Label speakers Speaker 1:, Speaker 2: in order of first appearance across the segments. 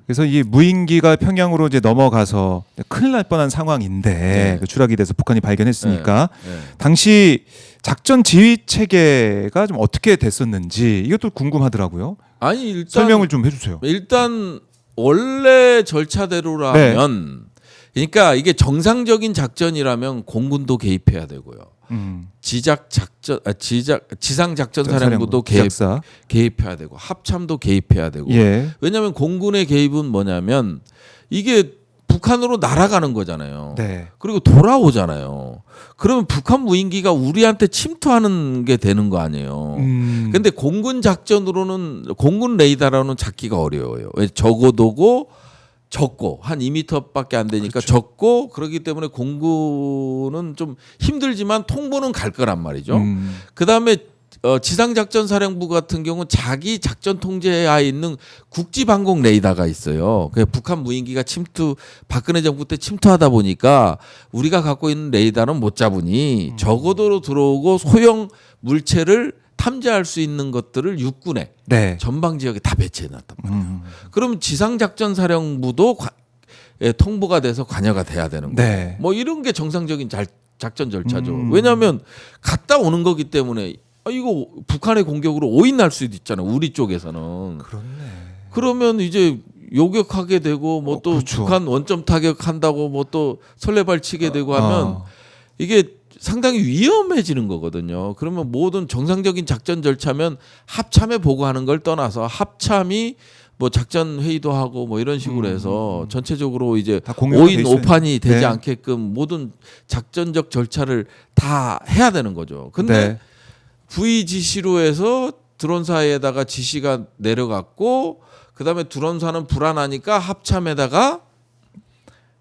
Speaker 1: 그래서 이 무인기가 평양으로 이제 넘어가서 큰일 날 뻔한 상황인데
Speaker 2: 네.
Speaker 1: 그 추락이 돼서 북한이 발견했으니까
Speaker 2: 네.
Speaker 1: 당시 작전 지휘 체계가 좀 어떻게 됐었는지 이것도 궁금하더라고요.
Speaker 2: 아니 일단
Speaker 1: 설명을 좀 해주세요.
Speaker 2: 일단 원래 절차대로라면 그러니까 이게 정상적인 작전이라면 공군도 개입해야 되고요. 지상 작전사령부도
Speaker 1: 지작사.
Speaker 2: 개입해야 되고 합참도 개입해야 되고.
Speaker 1: 예.
Speaker 2: 왜냐하면 공군의 개입은 뭐냐면 이게 북한으로 날아가는 거잖아요.
Speaker 1: 네.
Speaker 2: 그리고 돌아오잖아요. 그러면 북한 무인기가 우리한테 침투하는 게 되는 거 아니에요. 근데 공군 작전으로는 공군 레이더로는 잡기가 어려워요. 왜 적어도고 적고 한 2m밖에 안 되니까
Speaker 1: 그렇죠.
Speaker 2: 적고 그렇기 때문에 공군은 좀 힘들지만 통보는 갈 거란 말이죠. 그다음에 지상작전사령부 같은 경우는 자기 작전 통제하에 있는 국지방공 레이더가 있어요. 북한 무인기가 박근혜 정부 때 침투하다 보니까 우리가 갖고 있는 레이더는 못 잡으니 적어도 들어오고 소형 물체를 탐지할 수 있는 것들을 육군에
Speaker 1: 네.
Speaker 2: 전방 지역에 다 배치해 놨단 말이에요. 그럼 지상작전사령부도 통보가 돼서 관여가 돼야 되는 거예요.
Speaker 1: 네.
Speaker 2: 뭐 이런 게 정상적인 작전 절차죠. 왜냐하면 갔다 오는 거기 때문에 이거 북한의 공격으로 오인날 수도 있잖아요. 우리 쪽에서는.
Speaker 1: 그렇네.
Speaker 2: 그러면 이제 요격하게 되고 뭐 또
Speaker 1: 그렇죠.
Speaker 2: 북한 원점 타격한다고 뭐 또 설레발 치게 되고 하면 이게 상당히 위험해지는 거거든요. 그러면 모든 정상적인 작전 절차면 합참에 보고하는 걸 떠나서 합참이 뭐 작전 회의도 하고 뭐 이런 식으로 해서 전체적으로 이제
Speaker 1: 다 공유가 돼
Speaker 2: 5인
Speaker 1: 있어요.
Speaker 2: 5판이 되지
Speaker 1: 네.
Speaker 2: 않게끔 모든 작전적 절차를 다 해야 되는 거죠. 근데
Speaker 1: 네.
Speaker 2: V 지시로 해서 드론사에다가 지시가 내려갔고 그다음에 드론사는 불안하니까 합참에다가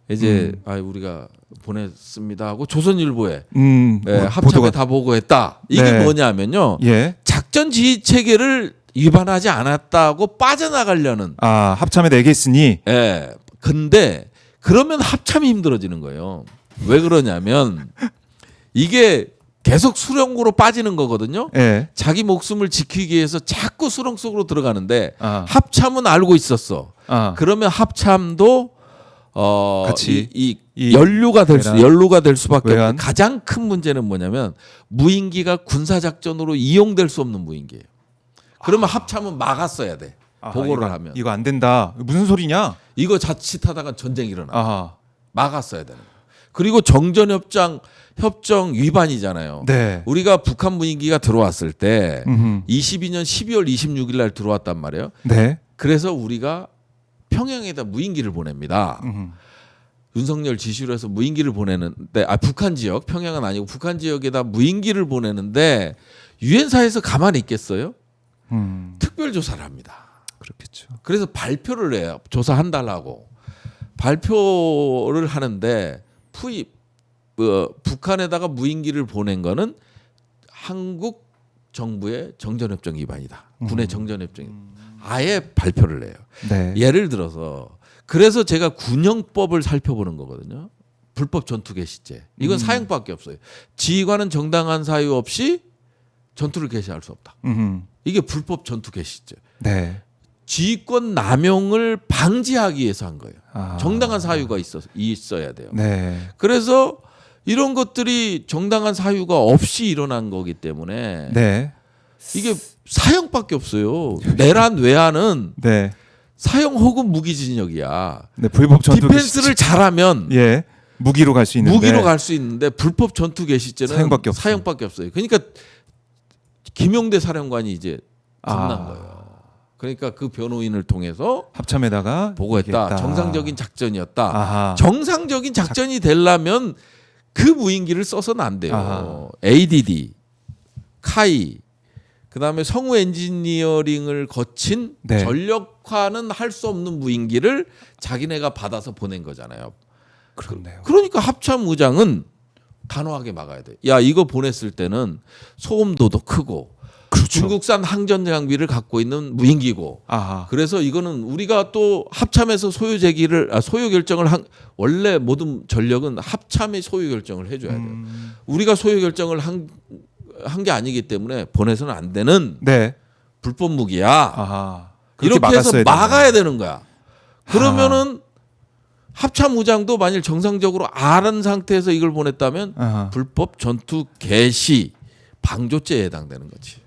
Speaker 2: 이제 우리가 보냈습니다 하고 조선일보에 합참에
Speaker 1: 보도가.
Speaker 2: 다 보고했다. 이게
Speaker 1: 네.
Speaker 2: 뭐냐면요.
Speaker 1: 예.
Speaker 2: 작전 지휘 체계를 위반하지 않았다고 빠져나가려는.
Speaker 1: 합참에 내겠으니.
Speaker 2: 예. 근데 그러면 합참이 힘들어지는 거예요. 왜 그러냐면 이게 계속 수렁으로 빠지는 거거든요.
Speaker 1: 예.
Speaker 2: 자기 목숨을 지키기 위해서 자꾸 수렁 속으로 들어가는데
Speaker 1: 합참은
Speaker 2: 알고 있었어. 그러면 합참도
Speaker 1: 같이
Speaker 2: 이 연루가 될 수밖에
Speaker 1: 외환?
Speaker 2: 없고 가장 큰 문제는 뭐냐면 무인기가 군사 작전으로 이용될 수 없는 무인기예요. 그러면 합참은 막았어야 돼. 보고를 하면
Speaker 1: 이거 안 된다. 무슨 소리냐?
Speaker 2: 이거 자칫하다가 전쟁이 일어나. 막았어야 되는 거예요. 그리고 정전협정 위반이잖아요.
Speaker 1: 네.
Speaker 2: 우리가 북한 무인기가 들어왔을 때 22년 12월 26일 날 들어왔단 말이에요.
Speaker 1: 네.
Speaker 2: 그래서 우리가 평양에다 무인기를 보냅니다. 윤석열 지시로 해서 무인기를 보내는데 북한 지역, 평양은 아니고 북한 지역에다 무인기를 보내는데 유엔사에서 가만히 있겠어요? 특별 조사를 합니다.
Speaker 1: 그렇겠죠.
Speaker 2: 그래서 발표를 해요. 조사한달라고. 발표를 하는데 북한에다가 무인기를 보낸 거는 한국 정부의 정전협정 위반이다. 군의 정전협정. 아예 발표를 해요.
Speaker 1: 네.
Speaker 2: 예를 들어서 그래서 제가 군형법을 살펴보는 거거든요. 불법 전투 개시죄. 이건 사형밖에 없어요. 지휘관은 정당한 사유 없이 전투를 개시할 수 없다. 이게 불법 전투 개시죄.
Speaker 1: 네.
Speaker 2: 지휘권 남용을 방지하기 위해서 한 거예요. 정당한 사유가 있어야 돼요.
Speaker 1: 네.
Speaker 2: 그래서 이런 것들이 정당한 사유가 없이 일어난 거기 때문에
Speaker 1: 네.
Speaker 2: 이게 사형밖에 없어요. 내란 외환은
Speaker 1: 네.
Speaker 2: 사형 혹은 무기징역이야.
Speaker 1: 네. 불법 전투
Speaker 2: 디펜스를 잘하면
Speaker 1: 무기로 갈 수 있는데
Speaker 2: 무기로 갈 수 있는데 불법 전투 개시죄는
Speaker 1: 사형밖에
Speaker 2: 없어요. 그러니까 김용대 사령관이 이제 끝난 거예요. 그러니까 그 변호인을 통해서
Speaker 1: 합참에다가
Speaker 2: 보고했다.
Speaker 1: 얘기했다.
Speaker 2: 정상적인 작전이었다. 정상적인 작전이 되려면 그 무인기를 써서는 안 돼요. ADD, 카이, 그다음에 성우 엔지니어링을 거친 전력화는 할 수 없는 무인기를 자기네가 받아서 보낸 거잖아요.
Speaker 1: 그렇네요.
Speaker 2: 그러니까 합참 의장은 단호하게 막아야 돼. 야, 이거 보냈을 때는 소음도도 크고 중국산 항전 장비를 갖고 있는 무인기고. 그래서 이거는 우리가 또 합참에서 소유 결정을 원래 모든 전력은 합참이 소유 결정을 해줘야 돼요. 우리가 소유 결정을 한 게 아니기 때문에 보내서는 안 되는 불법 무기야. 이렇게 해서 막아야 되는 거야. 그러면은 합참의장도 만일 정상적으로 아는 상태에서 이걸 보냈다면
Speaker 1: 아하.
Speaker 2: 불법 전투 개시 방조죄에 해당되는 거지.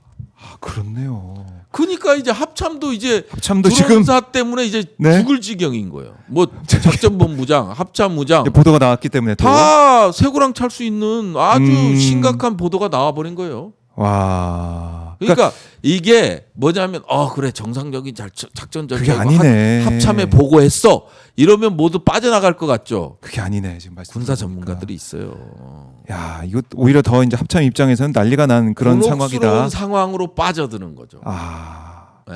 Speaker 1: 아, 그렇네요.
Speaker 2: 그러니까 이제 합참도 이제
Speaker 1: 합참도 지금
Speaker 2: 드론사 때문에 이제
Speaker 1: 네?
Speaker 2: 죽을 지경인 거예요. 뭐 작전본부장, 합참의장
Speaker 1: 보도가 나왔기 때문에 또.
Speaker 2: 다 쇠고랑 찰 수 있는 아주
Speaker 1: 음.
Speaker 2: 심각한 보도가 나와버린 거예요.
Speaker 1: 와.
Speaker 2: 그러니까 이게 뭐냐면 그래 정상적인 작전
Speaker 1: 그게
Speaker 2: 절차고
Speaker 1: 아니네.
Speaker 2: 합참에 보고했어. 이러면 모두 빠져나갈 것 같죠.
Speaker 1: 그게 아니네 지금 말씀.
Speaker 2: 군사 전문가들이 있어요.
Speaker 1: 야, 이거 오히려 더 이제 합참 입장에서는 난리가 난 그런
Speaker 2: 곤혹스러운
Speaker 1: 상황이다.
Speaker 2: 상황으로 빠져드는 거죠.
Speaker 1: 아.
Speaker 2: 네.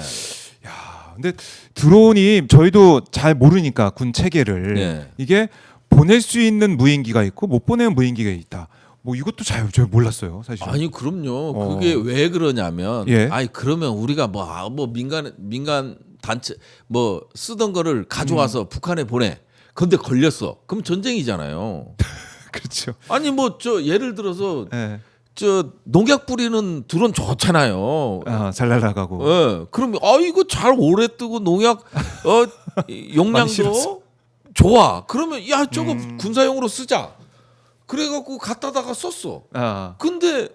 Speaker 1: 야, 근데 드론이 저희도 잘 모르니까 군 체계를
Speaker 2: 네.
Speaker 1: 이게 보낼 수 있는 무인기가 있고 못 보내는 무인기가 있다. 뭐 이것도 잘 저 몰랐어요, 사실.
Speaker 2: 아니 그럼요. 그게 왜 그러냐면,
Speaker 1: 예.
Speaker 2: 아니 그러면 우리가 뭐 민간 단체 뭐 쓰던 거를 가져와서 북한에 보내. 근데 걸렸어. 그럼 전쟁이잖아요.
Speaker 1: 그렇죠.
Speaker 2: 아니 뭐 저 예를 들어서
Speaker 1: 예.
Speaker 2: 저 농약 뿌리는 드론 좋잖아요.
Speaker 1: 잘 날아가고.
Speaker 2: 예. 그럼 이거 잘 오래 뜨고 농약
Speaker 1: 많이
Speaker 2: 용량도
Speaker 1: 실었어.
Speaker 2: 좋아. 그러면 야 저거
Speaker 1: 음.
Speaker 2: 군사용으로 쓰자. 그래갖고 갖다다가 썼어.
Speaker 1: 아.
Speaker 2: 근데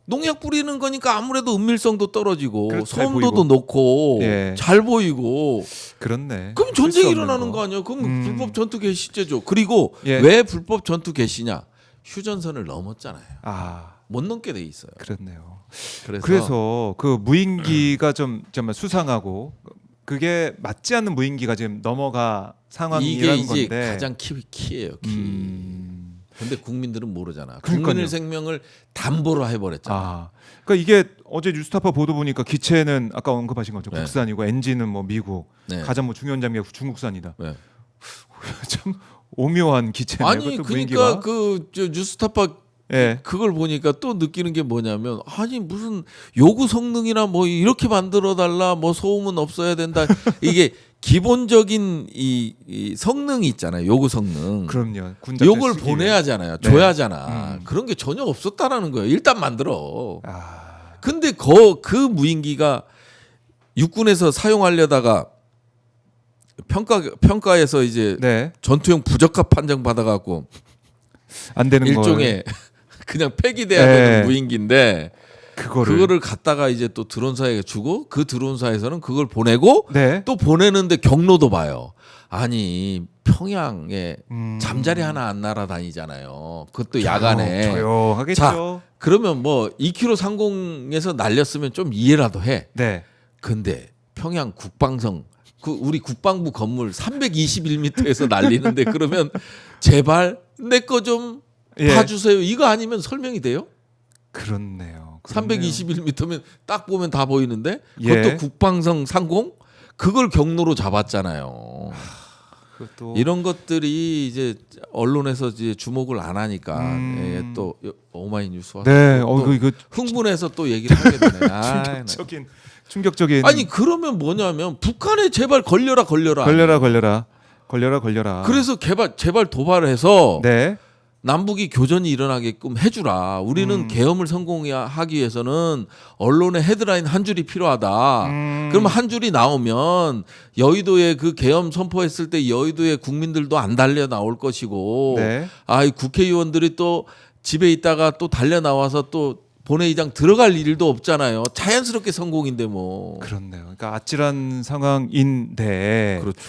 Speaker 2: 농약 뿌리는 거니까 아무래도 은밀성도 떨어지고
Speaker 1: 그렇죠, 잘
Speaker 2: 소음도도
Speaker 1: 보이고.
Speaker 2: 높고
Speaker 1: 예.
Speaker 2: 잘 보이고
Speaker 1: 그렇네.
Speaker 2: 그럼
Speaker 1: 할수
Speaker 2: 전쟁이
Speaker 1: 없는
Speaker 2: 일어나는 거 아니야? 그럼
Speaker 1: 음.
Speaker 2: 불법 전투 개시죄죠. 그리고
Speaker 1: 예.
Speaker 2: 왜 불법 전투 개시냐? 휴전선을 넘었잖아요.
Speaker 1: 아,
Speaker 2: 못 넘게 돼 있어요.
Speaker 1: 그렇네요.
Speaker 2: 그래서,
Speaker 1: 그래서 그 무인기가 좀 정말 수상하고 그게 맞지 않는 무인기가 지금 넘어가
Speaker 2: 이게
Speaker 1: 상황이라는
Speaker 2: 이제
Speaker 1: 건데.
Speaker 2: 가장 키예요. 키. 근데 국민들은 모르잖아.
Speaker 1: 그러니까요.
Speaker 2: 국민의 생명을 담보로 해버렸잖아.
Speaker 1: 아, 그러니까 이게 어제 뉴스타파 보도 보니까 기체는 아까 언급하신 것처럼
Speaker 2: 네.
Speaker 1: 국산이고 엔진은 뭐 미국,
Speaker 2: 네.
Speaker 1: 가장 뭐 중요한 장비가 중국산이다.
Speaker 2: 네.
Speaker 1: 참 오묘한 기체네요.
Speaker 2: 아니
Speaker 1: 그것도
Speaker 2: 그러니까
Speaker 1: 무인기가.
Speaker 2: 저 뉴스타파
Speaker 1: 예.
Speaker 2: 그걸 보니까 또 느끼는 게 뭐냐면 아니 무슨 요구 성능이나 뭐 이렇게 만들어 달라 뭐 소음은 없어야 된다 이게 기본적인 이 성능이 있잖아요. 요구 성능.
Speaker 1: 그럼요. 군자
Speaker 2: 요걸 보내야잖아요.
Speaker 1: 네.
Speaker 2: 줘야잖아. 그런 게 전혀 없었다라는 거예요. 일단 만들어.
Speaker 1: 아,
Speaker 2: 근데 그 무인기가 육군에서 사용하려다가 평가에서 이제
Speaker 1: 네.
Speaker 2: 전투용 부적합 판정 받아갖고
Speaker 1: 안 되는
Speaker 2: 일종의 그냥 폐기돼야
Speaker 1: 네.
Speaker 2: 되는 무인기인데
Speaker 1: 그거를
Speaker 2: 갖다가 이제 또 드론사에게 주고 그 드론사에서는 그걸 보내고
Speaker 1: 네.
Speaker 2: 또 보내는데 경로도 봐요. 아니 평양에
Speaker 1: 음.
Speaker 2: 잠자리 하나 안 날아다니잖아요. 그것도 야간에.
Speaker 1: 조용하겠죠.
Speaker 2: 자, 그러면 뭐 2km 상공에서 날렸으면 좀 이해라도 해.
Speaker 1: 네.
Speaker 2: 근데 평양 국방성 우리 국방부 건물 321m에서 날리는데 그러면 제발 내 거 좀
Speaker 1: 예.
Speaker 2: 봐주세요. 이거 아니면 설명이 돼요?
Speaker 1: 그렇네요.
Speaker 2: 321m면 딱 보면 다 보이는데
Speaker 1: 예.
Speaker 2: 그것도 국방성 상공 그걸 경로로 잡았잖아요.
Speaker 1: 그것도
Speaker 2: 이런 것들이 이제 언론에서 이제 주목을 안 하니까 예, 또 오마이뉴스와
Speaker 1: 네.
Speaker 2: 또
Speaker 1: 이거
Speaker 2: 흥분해서 또 얘기를 하게 되네. 아, 네.
Speaker 1: 충격적인.
Speaker 2: 아니 그러면 뭐냐면 북한에 제발 걸려라.
Speaker 1: 걸려라.
Speaker 2: 그래서 제발 도발해서
Speaker 1: 네.
Speaker 2: 남북이 교전이 일어나게끔 해주라. 우리는 계엄을 성공하기 위해서는 언론의 헤드라인 한 줄이 필요하다. 그러면 한 줄이 나오면 여의도에 그 계엄 선포했을 때 여의도의 국민들도 안 달려 나올 것이고,
Speaker 1: 네.
Speaker 2: 이 국회의원들이 또 집에 있다가 또 달려 나와서 또 본회의장 들어갈 일도 없잖아요. 자연스럽게 성공인데 뭐.
Speaker 1: 그렇네요. 그러니까 아찔한 상황인데
Speaker 2: 그렇죠.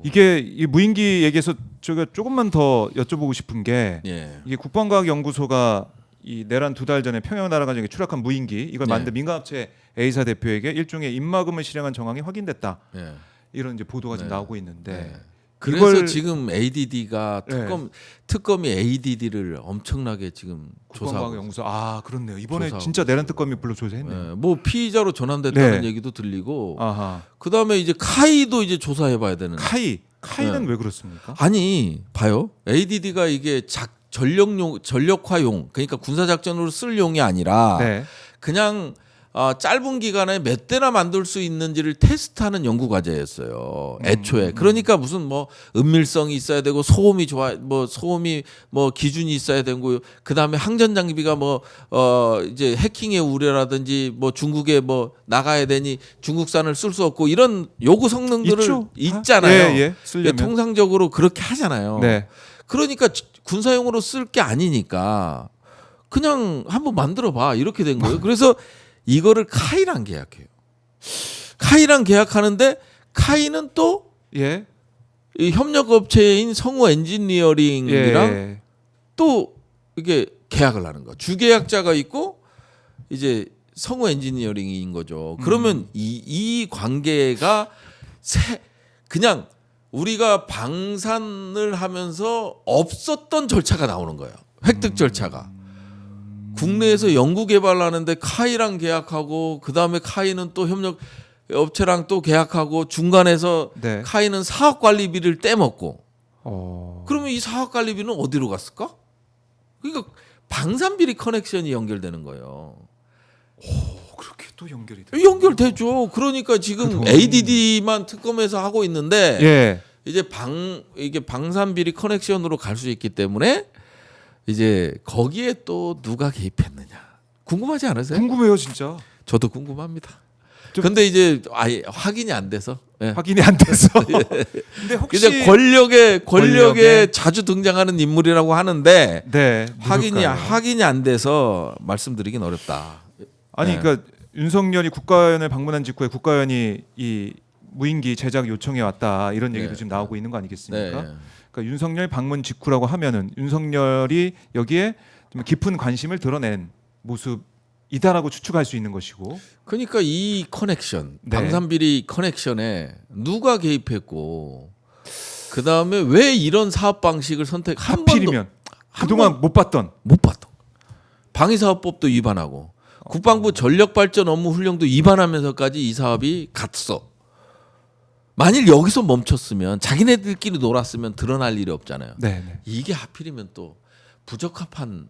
Speaker 1: 이게 이 무인기 얘기해서 제가 조금만 더 여쭤보고 싶은 게
Speaker 2: 예.
Speaker 1: 이게 국방과학연구소가 이 내란 2달 전에 평양 날아가지고 추락한 무인기 이걸
Speaker 2: 네.
Speaker 1: 만든 민간업체 A사 대표에게 일종의 입막음을 실행한 정황이 확인됐다.
Speaker 2: 예.
Speaker 1: 이런 이제 보도가 지금
Speaker 2: 네.
Speaker 1: 나오고 있는데
Speaker 2: 네. 그래서
Speaker 1: 이걸-
Speaker 2: 지금 ADD가
Speaker 1: 네.
Speaker 2: 특검이 ADD를 엄청나게 지금 조사하고
Speaker 1: 국방과학연구소 그렇네요. 이번에
Speaker 2: 조사하고
Speaker 1: 진짜 내란 특검이 불러 조사했네요.
Speaker 2: 네. 뭐 피의자로 전환됐다는
Speaker 1: 네.
Speaker 2: 얘기도 들리고
Speaker 1: 아하.
Speaker 2: 그다음에 이제 카이도 이제 조사해봐야 되는.
Speaker 1: 카이는
Speaker 2: 네.
Speaker 1: 왜 그렇습니까?
Speaker 2: 아니 봐요. ADD가 이게 전력화용 그러니까 군사 작전으로 쓸 용이 아니라
Speaker 1: 네.
Speaker 2: 그냥 짧은 기간에 몇 대나 만들 수 있는지를 테스트하는 연구 과제였어요. 애초에. 그러니까 무슨 뭐 은밀성이 있어야 되고 소음이 소음이 기준이 있어야 되고 그다음에 항전 장비가 이제 해킹의 우려라든지 중국에 나가야 되니 중국산을 쓸 수 없고 이런 요구 성능들을 있잖아요.
Speaker 1: 예, 쓰려면.
Speaker 2: 통상적으로 그렇게 하잖아요.
Speaker 1: 네.
Speaker 2: 그러니까 군사용으로 쓸 게 아니니까 그냥 한번 만들어 봐 이렇게 된 거예요. 그래서 이거를 카이랑 계약해요. 카이랑 계약하는데 카이는 또
Speaker 1: 예.
Speaker 2: 이 협력 업체인 성우 엔지니어링이랑
Speaker 1: 예.
Speaker 2: 또 이게 계약을 하는 거야. 주계약자가 있고 이제 성우 엔지니어링인 거죠. 그러면 이 관계가 그냥 우리가 방산을 하면서 없었던 절차가 나오는 거예요. 획득 절차가. 국내에서 연구 개발하는데 카이랑 계약하고 그다음에 카이는 또 협력 업체랑 또 계약하고 중간에서
Speaker 1: 네.
Speaker 2: 카이는 사업 관리비를 떼먹고
Speaker 1: 그러면
Speaker 2: 그러면 이 사업 관리비는 어디로 갔을까? 그러니까 방산비리 커넥션이 연결되는 거예요.
Speaker 1: 그렇게 또 연결이 돼요.
Speaker 2: 연결되죠. 그러니까 지금 ADD만 특검에서 하고 있는데
Speaker 1: 예.
Speaker 2: 이제 이게 방산비리 커넥션으로 갈 수 있기 때문에 이제 거기에 또 누가 개입했느냐 궁금하지 않으세요?
Speaker 1: 궁금해요, 진짜.
Speaker 2: 저도 궁금합니다.
Speaker 1: 좀-
Speaker 2: 근데 이제 아예 확인이 안 돼서. 예.
Speaker 1: 확인이 안 돼서. 근데 혹시
Speaker 2: 이제 권력에 자주 등장하는 인물이라고 하는데
Speaker 1: 네. 누굴까요?
Speaker 2: 확인이 안 돼서 말씀드리긴 어렵다.
Speaker 1: 아니
Speaker 2: 네.
Speaker 1: 그러니까 윤석열이 국가연을 방문한 직후에 국가연이 이 무인기 제작 요청해 왔다 이런 얘기도
Speaker 2: 네.
Speaker 1: 지금 나오고 있는 거 아니겠습니까?
Speaker 2: 네.
Speaker 1: 그러니까 윤석열 방문 직후라고 하면은 윤석열이 여기에 좀 깊은 관심을 드러낸 모습이다라고 추측할 수 있는 것이고.
Speaker 2: 그러니까 이 커넥션,
Speaker 1: 네.
Speaker 2: 방산비리 커넥션에 누가 개입했고 그 다음에 왜 이런 사업 방식을 한 번도
Speaker 1: 하필이면 그동안 못 봤던.
Speaker 2: 못 봤던 방위사업법도 위반하고 국방부 전력발전 업무 훈령도 위반하면서까지 이 사업이 갔어. 만일 여기서 멈췄으면 자기네들끼리 놀았으면 드러날 일이 없잖아요.
Speaker 1: 네. 네.
Speaker 2: 이게 하필이면 또 부적합한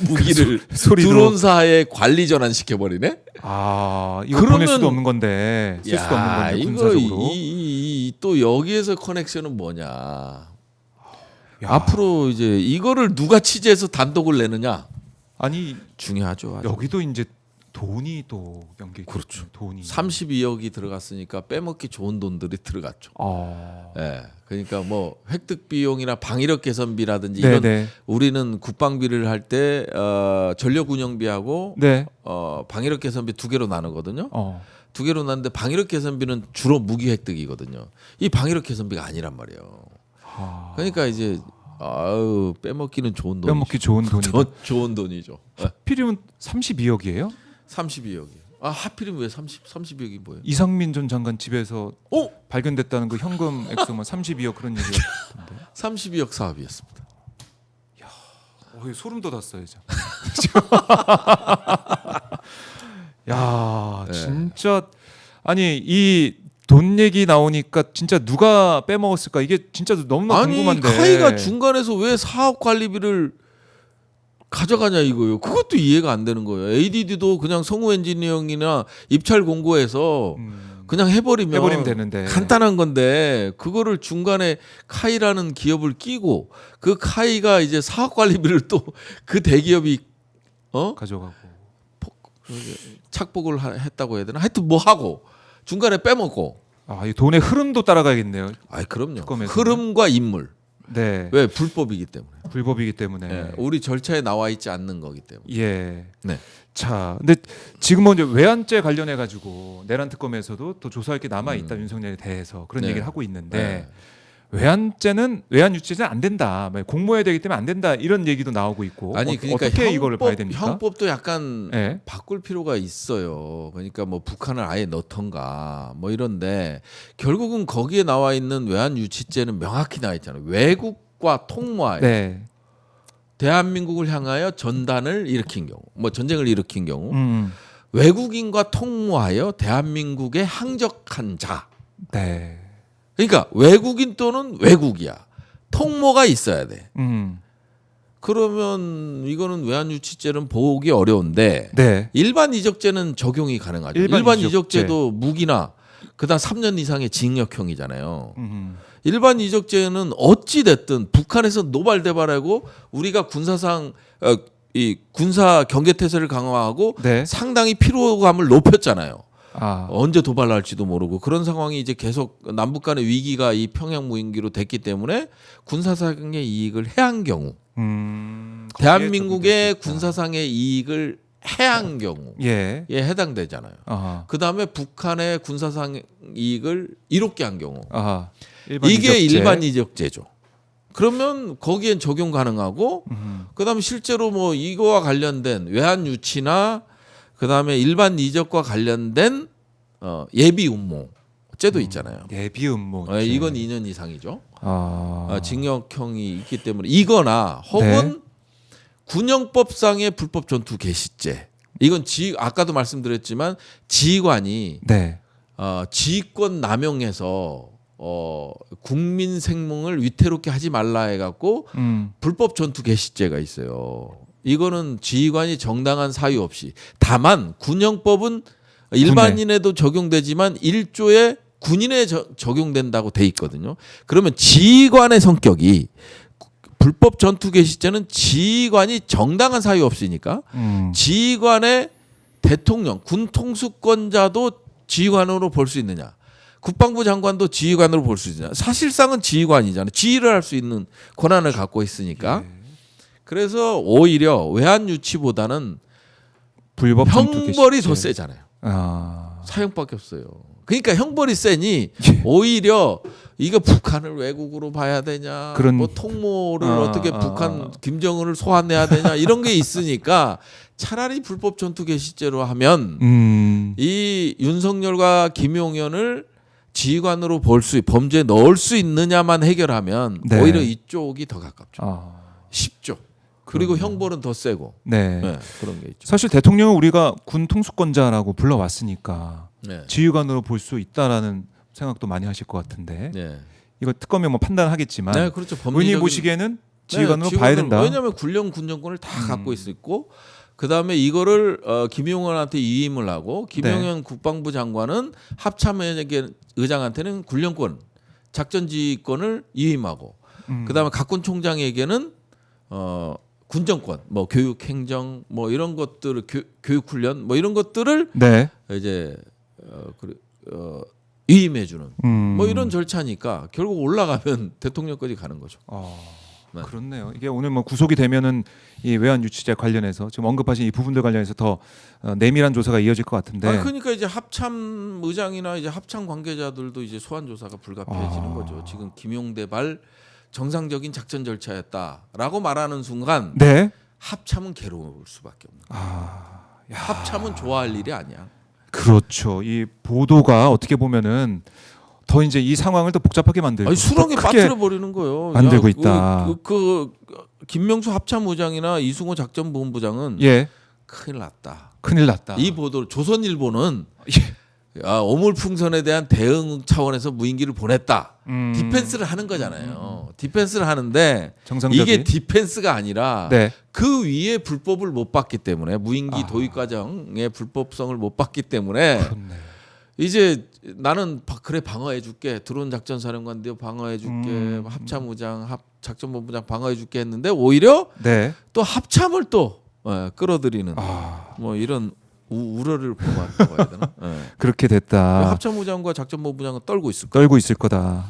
Speaker 2: 무기를
Speaker 1: 소리도.
Speaker 2: 드론사에 관리 전환시켜버리네.
Speaker 1: 아 이거
Speaker 2: 그러면-
Speaker 1: 보낼 수도 없는 건데 쓸 수도 없는 건데
Speaker 2: 이거
Speaker 1: 군사적으로.
Speaker 2: 또 여기에서 커넥션은 뭐냐?
Speaker 1: 야.
Speaker 2: 앞으로 이제 이거를 누가 취재해서 단독을 내느냐
Speaker 1: 아니
Speaker 2: 중요하죠. 아주.
Speaker 1: 여기도 이제 돈이 또 연결이
Speaker 2: 그렇죠.
Speaker 1: 됐죠, 돈이.
Speaker 2: 32억이 들어갔으니까 빼먹기 좋은 돈들이 들어갔죠.
Speaker 1: 아.
Speaker 2: 예. 그러니까 획득 비용이나 방위력 개선비라든지 이런
Speaker 1: 네네.
Speaker 2: 우리는 국방비를 할 때 전력 운영비하고
Speaker 1: 네.
Speaker 2: 방위력 개선비 두 개로 나누거든요. 두 개로 나누는데 방위력 개선비는 주로 무기 획득이거든요. 이 방위력 개선비가 아니란 말이에요.
Speaker 1: 아.
Speaker 2: 그러니까 이제 빼먹기는 좋은 돈이죠.
Speaker 1: 빼먹기 좋은 돈이다.
Speaker 2: 좋은 돈이죠.
Speaker 1: 하필이면 32억이에요?
Speaker 2: 32억이. 하필이면 왜 32억이 뭐예요?
Speaker 1: 이상민 전 장관 집에서
Speaker 2: 오!
Speaker 1: 발견됐다는 그 현금 액수 32억 그런 얘기가 있던데.
Speaker 2: 32억 사업이었습니다.
Speaker 1: 소름 돋았어요, 이제. 야,
Speaker 2: 네.
Speaker 1: 진짜 아니 이 돈 얘기 나오니까 진짜 누가 빼먹었을까 이게 진짜 너무나 궁금한데.
Speaker 2: 카이가 중간에서 왜 사업 관리비를 가져가냐 이거요. 그것도 이해가 안 되는 거예요. ADD도 그냥 성우 엔지니어링이나 입찰 공고해서 그냥 해버리면
Speaker 1: 되는데.
Speaker 2: 간단한 건데 그거를 중간에 카이라는 기업을 끼고 그 카이가 이제 사업 관리비를 또 그 대기업이
Speaker 1: 가져가고.
Speaker 2: 착복을 했다고 해야 되나? 하여튼 뭐 하고 중간에 빼먹고.
Speaker 1: 이 돈의 흐름도 따라가야겠네요.
Speaker 2: 그럼요.
Speaker 1: 특검에서는.
Speaker 2: 흐름과 인물.
Speaker 1: 네.
Speaker 2: 왜 불법이기 때문에.
Speaker 1: 불법이기 때문에.
Speaker 2: 예, 우리 절차에 나와 있지 않는 거기 때문에.
Speaker 1: 예.
Speaker 2: 네.
Speaker 1: 자, 근데 지금은 이제 외환죄 관련해 가지고 내란 특검에서도 또 조사할 게 남아 있다 윤석열에 대해서 그런
Speaker 2: 네.
Speaker 1: 얘기를 하고 있는데
Speaker 2: 네.
Speaker 1: 외환 유치죄는 안 된다. 공모해야 되기 때문에 안 된다. 이런 얘기도 나오고 있고.
Speaker 2: 아니 그러니까
Speaker 1: 어떻게 이거를 봐야 됩니까?
Speaker 2: 형법도 약간
Speaker 1: 네.
Speaker 2: 바꿀 필요가 있어요. 그러니까 북한을 아예 넣던가 이런데 결국은 거기에 나와 있는 외환 유치죄는 명확히 나와 있잖아요. 외국과 통모하여
Speaker 1: 네.
Speaker 2: 대한민국을 향하여 전단을 일으킨 경우, 전쟁을 일으킨 경우 외국인과 통모하여 대한민국에 항적한 자.
Speaker 1: 네.
Speaker 2: 그러니까 외국인 또는 외국이야. 통모가 있어야 돼. 그러면 이거는 외환유치죄는 보기 어려운데
Speaker 1: 네.
Speaker 2: 일반 이적죄는 적용이 가능하죠.
Speaker 1: 일반
Speaker 2: 이적죄도 무기나 그다음 3년 이상의 징역형이잖아요.
Speaker 1: 음.
Speaker 2: 일반 이적죄는 어찌 됐든 북한에서 노발대발하고 우리가 군사상 이 군사 경계태세를 강화하고
Speaker 1: 네.
Speaker 2: 상당히 피로감을 높였잖아요.
Speaker 1: 아.
Speaker 2: 언제 도발할지도 모르고 그런 상황이 이제 계속 남북 간의 위기가 이 평양 무인기로 됐기 때문에 군사상의 이익을 해한 경우
Speaker 1: 거기에
Speaker 2: 대한민국의
Speaker 1: 적용될 수 있다.
Speaker 2: 군사상의 이익을 해한 경우에
Speaker 1: 예.
Speaker 2: 해당되잖아요.
Speaker 1: 아하.
Speaker 2: 그다음에 북한의 군사상 이익을 이롭게 한 경우
Speaker 1: 아하.
Speaker 2: 이게
Speaker 1: 이적죄.
Speaker 2: 일반 이적죄죠. 그러면 거기엔 적용 가능하고
Speaker 1: 음.
Speaker 2: 그다음에 실제로 뭐 이거와 관련된 외환 유치나 그다음에 일반 이적과 관련된 예비 음모죄도 있잖아요.
Speaker 1: 예비 음모.
Speaker 2: 이건 2년 이상이죠.
Speaker 1: 아.
Speaker 2: 징역형이 있기 때문에 이거나 혹은
Speaker 1: 네.
Speaker 2: 군형법상의 불법 전투 개시죄. 이건 아까도 말씀드렸지만 지휘관이
Speaker 1: 네.
Speaker 2: 지휘권 남용해서 국민 생명을 위태롭게 하지 말라 해갖고 불법 전투 개시죄가 있어요. 이거는 지휘관이 정당한 사유 없이 다만 군형법은 일반인에도 적용되지만 1조에 군인에 적용된다고 돼 있거든요. 그러면 지휘관의 성격이 불법 전투 개시죄는 지휘관이 정당한 사유 없으니까 지휘관의 대통령 군 통수권자도 지휘관으로 볼 수 있느냐. 국방부 장관도 지휘관으로 볼 수 있느냐. 사실상은 지휘관이잖아요. 지휘를 할 수 있는 권한을 갖고 있으니까. 그래서 오히려 외환 유치보다는
Speaker 1: 불법
Speaker 2: 형벌이 더 세잖아요.
Speaker 1: 아.
Speaker 2: 사형밖에 없어요. 그러니까 형벌이 세니 오히려 이거 북한을 외국으로 봐야 되냐,
Speaker 1: 그런-
Speaker 2: 뭐 통모를 어떻게 북한 김정은을 소환해야 되냐 이런 게 있으니까 차라리 불법 전투 개시죄로 하면 이 윤석열과 김용현을 지휘관으로 범죄에 넣을 수 있느냐만 해결하면
Speaker 1: 네.
Speaker 2: 오히려 이쪽이 더 가깝죠.
Speaker 1: 아.
Speaker 2: 쉽죠. 그리고
Speaker 1: 그러네요.
Speaker 2: 형벌은 더 세고
Speaker 1: 네.
Speaker 2: 네, 그런 게 있죠.
Speaker 1: 사실 대통령은 우리가 군 통수권자라고 불러왔으니까
Speaker 2: 네.
Speaker 1: 지휘관으로 볼 수 있다라는 생각도 많이 하실 것 같은데
Speaker 2: 네.
Speaker 1: 이거 특검이 뭐 판단하겠지만
Speaker 2: 네, 그렇죠.
Speaker 1: 의원님 보시기에는 지휘관으로 봐야 된다.
Speaker 2: 왜냐하면 군정권을 다 갖고 있고 그 다음에 이거를 김용현한테 위임을 하고 김용현
Speaker 1: 네.
Speaker 2: 국방부 장관은 합참의장한테는 군령권, 작전지휘권을 위임하고 그 다음에 각군총장에게는 군정권, 뭐 교육, 행정, 뭐 이런 것들을 교육 훈련, 뭐 이런 것들을
Speaker 1: 네.
Speaker 2: 이제 위임해주는 뭐 이런
Speaker 1: 음.
Speaker 2: 절차니까 결국 올라가면 대통령까지 가는 거죠. 네.
Speaker 1: 그렇네요. 이게 오늘 뭐 구속이 되면은 이 외환 유치죄 관련해서 지금 언급하신 이 부분들 관련해서 더 내밀한 조사가 이어질 것 같은데.
Speaker 2: 그러니까 이제 합참 의장이나 이제 합참 관계자들도 이제 소환 조사가 불가피해지는 거죠. 지금 김용대발 정상적인 작전 절차였다라고 말하는 순간
Speaker 1: 네.
Speaker 2: 합참은 괴로울 수밖에 없는 거예요.
Speaker 1: 야.
Speaker 2: 합참은 좋아할 일이 아니야.
Speaker 1: 그렇죠. 이 보도가 어떻게 보면은 더 이제 이 상황을 더 복잡하게 만들고
Speaker 2: 아니, 수렁에
Speaker 1: 더 크게
Speaker 2: 빠뜨려 버리는 거예요.
Speaker 1: 만들고
Speaker 2: 야,
Speaker 1: 있다.
Speaker 2: 김명수 합참의장이나 이승호 작전본부장은
Speaker 1: 예.
Speaker 2: 큰일 났다.
Speaker 1: 큰일 났다.
Speaker 2: 이 보도를 조선일보는
Speaker 1: 예.
Speaker 2: 어물풍선에 대한 대응 차원에서 무인기를 보냈다.
Speaker 1: 음.
Speaker 2: 디펜스를 하는 거잖아요. 디펜스를 하는데
Speaker 1: 정상적인.
Speaker 2: 이게 디펜스가 아니라
Speaker 1: 네.
Speaker 2: 그 위에 불법을 못 봤기 때문에 무인기
Speaker 1: 아.
Speaker 2: 도입 과정의 불법성을 못 봤기 때문에
Speaker 1: 그렇네.
Speaker 2: 이제 나는 그래 방어해줄게 드론 작전 사령관도 방어해줄게 합참의장 작전본부장 방어해줄게 했는데 오히려
Speaker 1: 네.
Speaker 2: 또 합참을 또 끌어들이는 뭐 이런 우려를 보았다고 해야 되나?
Speaker 1: 그렇게 됐다.
Speaker 2: 합참의장과 작전본부장은 떨고 있을 거예요.
Speaker 1: 떨고 있을 거다.